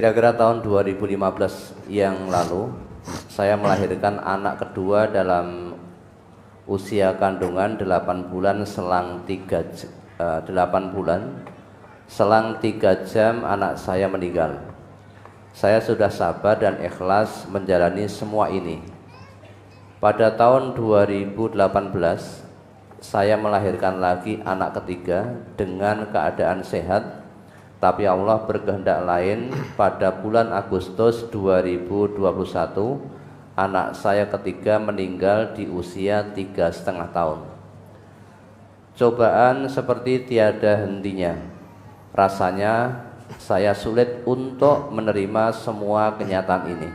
Kira-kira tahun 2015 yang lalu saya melahirkan anak kedua dalam usia kandungan 8 bulan selang 8 bulan. Selang 3 jam anak saya meninggal. Saya sudah sabar dan ikhlas menjalani semua ini. Pada tahun 2018 saya melahirkan lagi anak ketiga dengan keadaan sehat. Tapi Allah berkehendak lain. Pada bulan Agustus 2021 anak saya ketiga meninggal di usia 3,5 tahun. Cobaan seperti tiada hentinya. Rasanya saya sulit untuk menerima semua kenyataan ini.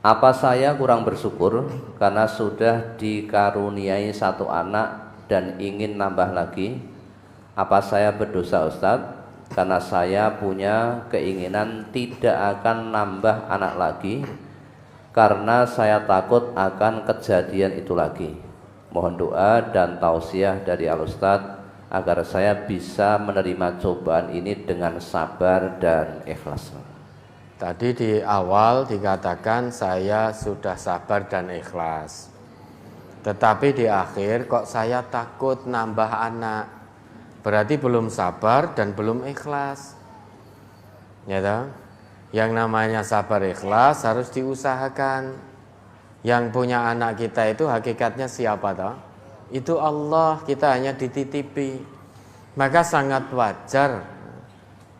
Apa saya kurang bersyukur karena sudah dikaruniai satu anak dan ingin nambah lagi? Apa saya berdosa, Ustadz? Karena saya punya keinginan tidak akan nambah anak lagi karena saya takut akan kejadian itu lagi. Mohon doa dan tausiah dari Al-Ustadz agar saya bisa menerima cobaan ini dengan sabar dan ikhlas. Tadi di awal dikatakan saya sudah sabar dan ikhlas, tetapi di akhir kok saya takut nambah anak. Berarti belum sabar dan belum ikhlas. Ya toh? Yang namanya sabar ikhlas harus diusahakan. Yang punya anak kita itu hakikatnya siapa toh? Itu Allah, kita hanya dititipi. Maka sangat wajar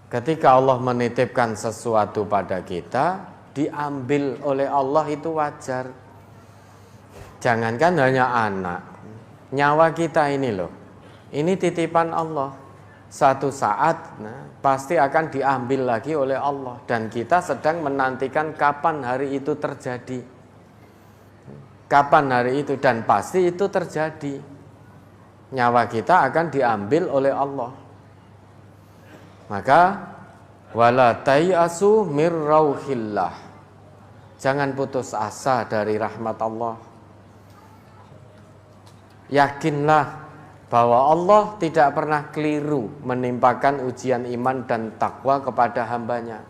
ketika Allah menitipkan sesuatu pada kita, diambil oleh Allah itu wajar. Jangankan hanya anak, nyawa kita ini loh. Ini titipan Allah. Satu saat pasti akan diambil lagi oleh Allah. Dan kita sedang menantikan kapan hari itu terjadi. Kapan hari itu, dan pasti itu terjadi. Nyawa kita akan diambil oleh Allah. Maka wala tayasu mir rauhillah. Jangan putus asa dari rahmat Allah. Yakinlah bahwa Allah tidak pernah keliru menimpakan ujian iman dan takwa kepada hambanya.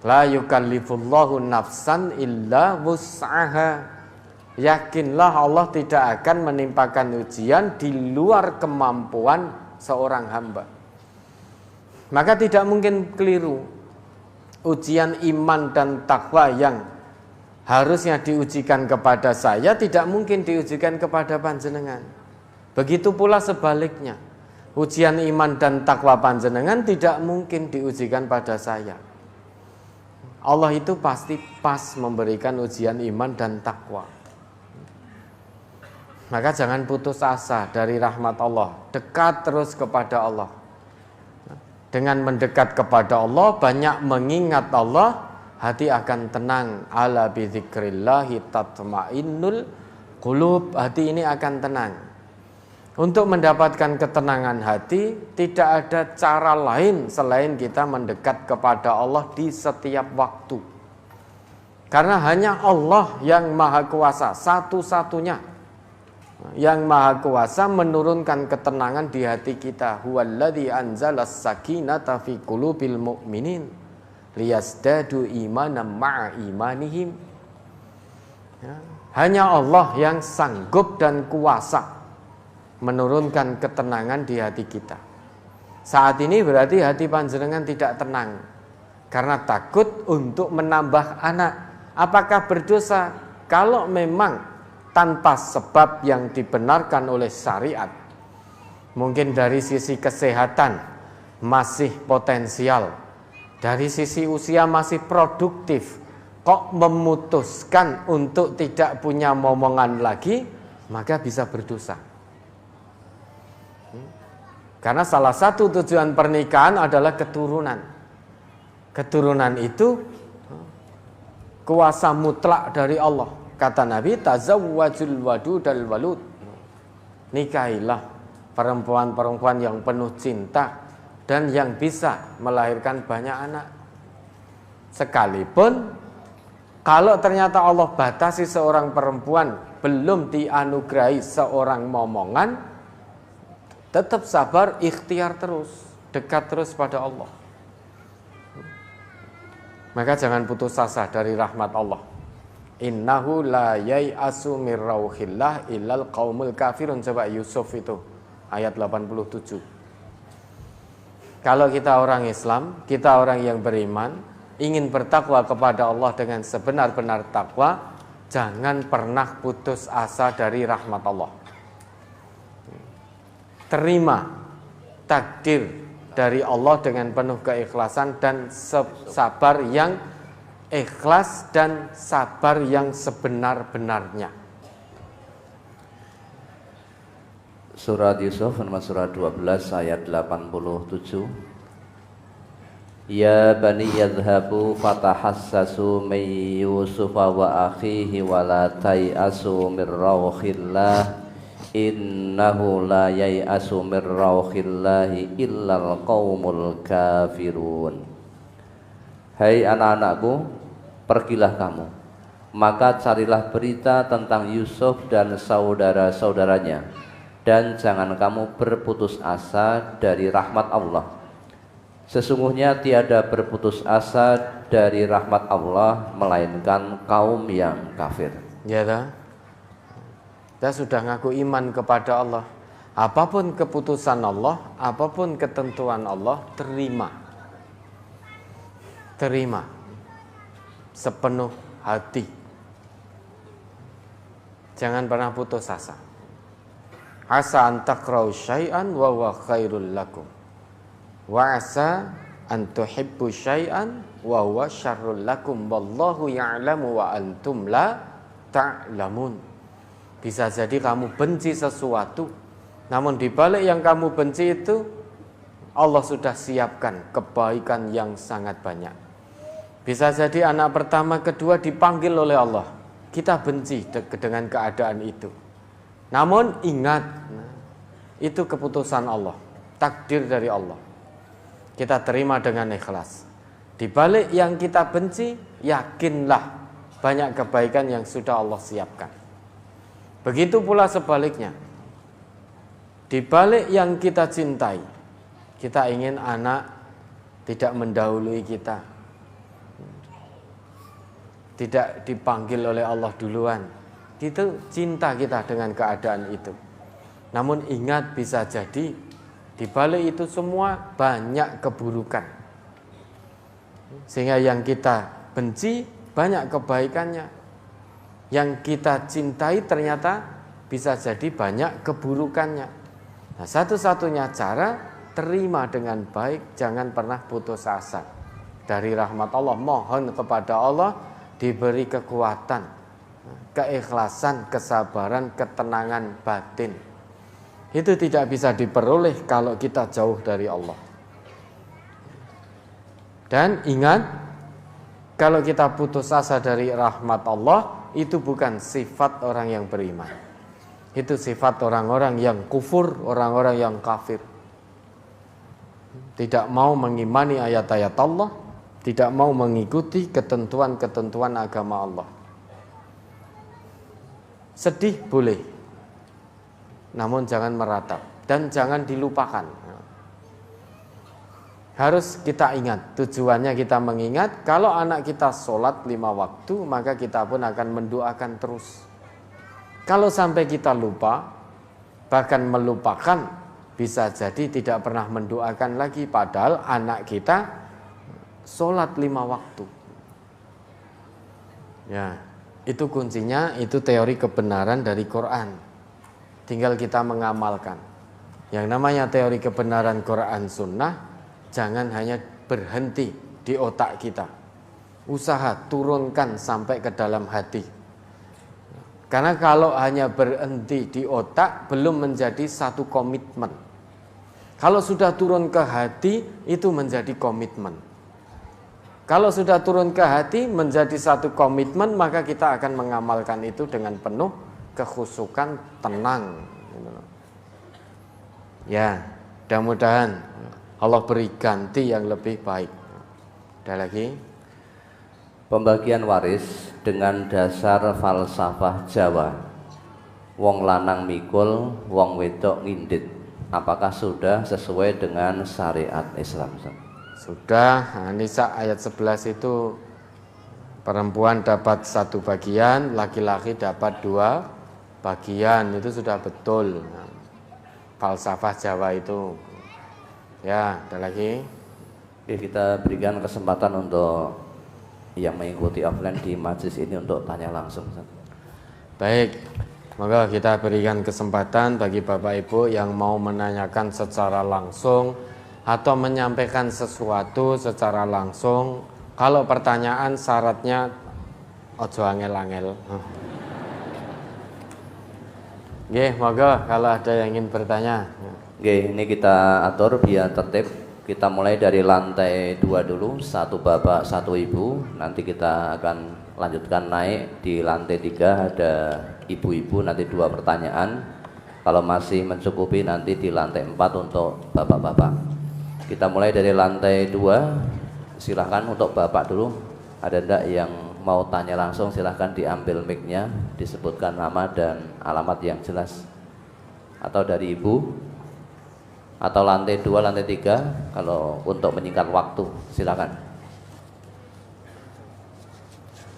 La yukallifullahu nafsan illa wus'aha. Yakinlah Allah tidak akan menimpakan ujian di luar kemampuan seorang hamba. Maka tidak mungkin keliru. Ujian iman dan takwa yang harusnya diujikan kepada saya tidak mungkin diujikan kepada panjenengan. Begitu pula sebaliknya, ujian iman dan takwa panjenengan tidak mungkin diujikan pada saya. Allah itu pasti pas memberikan ujian iman dan takwa. Maka jangan putus asa dari rahmat Allah. Dekat terus kepada Allah. Dengan mendekat kepada Allah, banyak mengingat Allah, hati akan tenang. Ala bidzikrillahi tatmainnul qulub. Hati ini akan tenang. Untuk mendapatkan ketenangan hati, tidak ada cara lain selain kita mendekat kepada Allah di setiap waktu. Karena hanya Allah yang maha kuasa, satu-satunya yang maha kuasa menurunkan ketenangan di hati kita. Huwallazi anzalas sakinata fi qulubil mu'minin liyazdadu imanan ma'a imanihim. Hanya Allah yang sanggup dan kuasa menurunkan ketenangan di hati kita. Saat ini berarti hati panjenengan tidak tenang karena takut untuk menambah anak. Apakah berdosa? Kalau memang tanpa sebab yang dibenarkan oleh syariat, mungkin dari sisi kesehatan masih potensial, dari sisi usia masih produktif, kok memutuskan untuk tidak punya momongan lagi, maka bisa berdosa. Karena salah satu tujuan pernikahan adalah keturunan. Keturunan itu kuasa mutlak dari Allah. Kata Nabi, tazawwajul wadudal walud. Nikahilah perempuan-perempuan yang penuh cinta dan yang bisa melahirkan banyak anak. Sekalipun kalau ternyata Allah batasi seorang perempuan belum dianugerahi seorang momongan, tetap sabar, ikhtiar terus, dekat terus pada Allah. maka jangan putus asa dari rahmat Allah. Innahu la yai'asu mir rauhillah illal qaumul kafirun. Coba Yusuf itu ayat 87. Kalau kita orang Islam, kita orang yang beriman, ingin bertakwa kepada Allah dengan sebenar-benar takwa, jangan pernah putus asa dari rahmat Allah. Terima takdir dari Allah dengan penuh keikhlasan dan sabar yang ikhlas dan sabar yang sebenar-benarnya. Surat Yusuf surat 12 ayat 87. Ya bani yadhhabu fatahassasu min Yusufa wa akhihi wa la tai'asu mir rauhillah innahu la yai'asu mir rauhillahi illal qaumul kafirun. Hai anak-anakku, pergilah kamu, maka carilah berita tentang Yusuf dan saudara-saudaranya, dan jangan kamu berputus asa dari rahmat Allah. Sesungguhnya tiada berputus asa dari rahmat Allah melainkan kaum yang kafir. Ya dah. Kita sudah ngaku iman kepada Allah. Apapun keputusan Allah, apapun ketentuan Allah, terima. Terima sepenuh hati. Jangan pernah putus asa. Asa an takrahu syai'an wa huwa khairul lakum. Wa asa an tuhibbu syai'an wa huwa syarrul lakum. Wallahu ya'lamu wa antum la ta'lamun. Bisa jadi kamu benci sesuatu, namun di balik yang kamu benci itu Allah sudah siapkan kebaikan yang sangat banyak. Bisa jadi anak pertama, kedua dipanggil oleh Allah, kita benci dengan keadaan itu. Namun ingat, itu keputusan Allah, takdir dari Allah. Kita terima dengan ikhlas. Di balik yang kita benci, yakinlah banyak kebaikan yang sudah Allah siapkan. Begitu pula sebaliknya. Di balik yang kita cintai, kita ingin anak tidak mendahului kita, tidak dipanggil oleh Allah duluan. Itu cinta kita dengan keadaan itu. Namun ingat, bisa jadi di balik itu semua banyak keburukan, sehingga yang kita benci banyak kebaikannya. Yang kita cintai ternyata bisa jadi banyak keburukannya. Nah, satu-satunya cara, terima dengan baik, jangan pernah putus asa dari rahmat Allah. Mohon kepada Allah diberi kekuatan, keikhlasan, kesabaran, ketenangan batin. Itu tidak bisa diperoleh kalau kita jauh dari Allah. Dan ingat, kalau kita putus asa dari rahmat Allah, itu bukan sifat orang yang beriman. Itu sifat orang-orang yang kufur, orang-orang yang kafir. Tidak mau mengimani ayat-ayat Allah, tidak mau mengikuti ketentuan-ketentuan agama Allah. Sedih boleh, namun jangan meratap dan jangan dilupakan. Harus kita ingat, tujuannya kita mengingat. Kalau anak kita sholat 5 waktu, maka kita pun akan mendoakan terus. Kalau sampai kita lupa, bahkan melupakan, bisa jadi tidak pernah mendoakan lagi. Padahal anak kita sholat 5 waktu. Ya, itu kuncinya, itu teori kebenaran dari Quran. Tinggal kita mengamalkan. Yang namanya teori kebenaran Quran Sunnah, jangan hanya berhenti di otak kita. Usaha turunkan sampai ke dalam hati. Karena kalau hanya berhenti di otak, belum menjadi satu komitmen. Kalau sudah turun ke hati, itu menjadi komitmen. Kalau sudah turun ke hati, menjadi satu komitmen, maka kita akan mengamalkan itu dengan penuh kekhusyukan, tenang. Ya, mudah-mudahan Allah beri ganti yang lebih baik. Ada lagi? Pembagian waris dengan dasar falsafah Jawa. Wong lanang mikul, wong wedok ngindit. Apakah sudah sesuai dengan syariat Islam? Sudah. Nah, Nisa ayat 11 itu perempuan dapat 1 bagian, laki-laki dapat 2 bagian. Itu sudah betul. Nah, falsafah Jawa itu. Ya, ada lagi. Oke, kita berikan kesempatan untuk yang mengikuti offline di majelis ini untuk tanya langsung. Baik, maka kita berikan kesempatan bagi Bapak Ibu yang mau menanyakan secara langsung atau menyampaikan sesuatu secara langsung. Kalau pertanyaan syaratnya ojo angel-angel. Nggih, monggo kalau ada yang ingin bertanya. Oke, ini kita atur biar tertib. Kita mulai dari lantai 2 dulu, 1 bapak, 1 ibu. Nanti kita akan lanjutkan naik di lantai 3 ada ibu-ibu, nanti 2 pertanyaan. Kalau masih mencukupi nanti di lantai 4 untuk bapak-bapak. Kita mulai dari lantai 2. Silahkan untuk bapak dulu. Ada enggak yang mau tanya langsung, silahkan diambil mic-nya, disebutkan nama dan alamat yang jelas. Atau dari ibu, atau lantai 2, lantai 3, kalau untuk menyingkat waktu, silakan.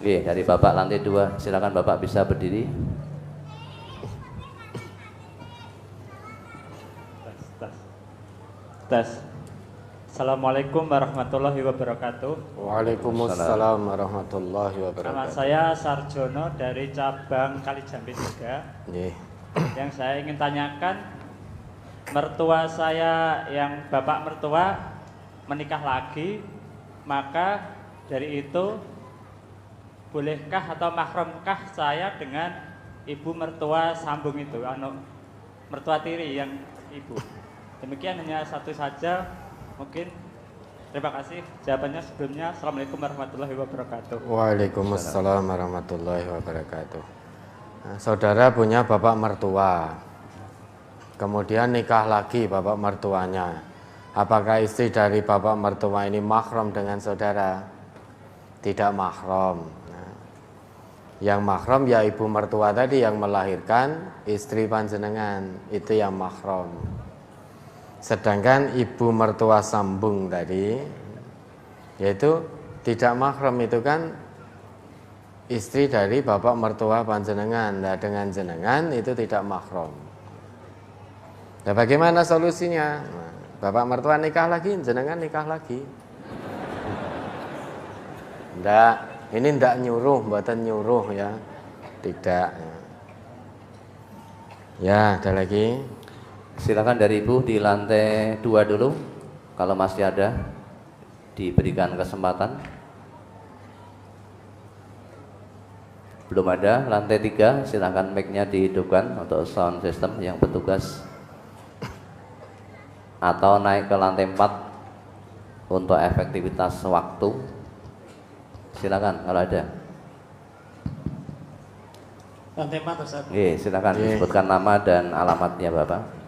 Oke, dari bapak lantai 2, silakan bapak bisa berdiri. Tes. Assalamualaikum warahmatullahi wabarakatuh. Waalaikumsalam warahmatullahi Nama wabarakatuh. saya Sarjono dari cabang Kalijambi 3. Nggih. Yang saya ingin tanyakan, mertua saya yang bapak mertua menikah lagi, maka dari itu bolehkah atau mahramkah saya dengan ibu mertua sambung itu, mertua tiri yang ibu? Demikian, hanya satu saja mungkin. Terima kasih jawabannya sebelumnya. Assalamualaikum warahmatullahi wabarakatuh. Waalaikumsalam warahmatullahi wabarakatuh. Nah, saudara punya bapak mertua, kemudian nikah lagi bapak mertuanya. Apakah istri dari bapak mertua ini mahram dengan saudara? Tidak mahram. Nah, yang mahram ya ibu mertua tadi yang melahirkan istri panjenengan, itu yang mahram. Sedangkan ibu mertua sambung tadi, yaitu tidak mahram, itu kan istri dari bapak mertua panjenengan. Nah, dengan jenengan itu tidak mahram. Nah, bagaimana solusinya? Nah, bapak mertua nikah lagi, jenengan nikah lagi. Ndak, ini ndak nyuruh, mboten nyuruh ya. Tidak. Ya, ada lagi. Silakan dari ibu di lantai 2 dulu, kalau masih ada, diberikan kesempatan. Belum ada. Lantai 3, silakan mic-nya dihidupkan untuk sound system yang bertugas. Atau naik ke lantai 4 untuk efektivitas waktu. Silakan kalau ada. Lantai 4, Ustaz. Silakan disebutkan nama dan alamatnya bapak.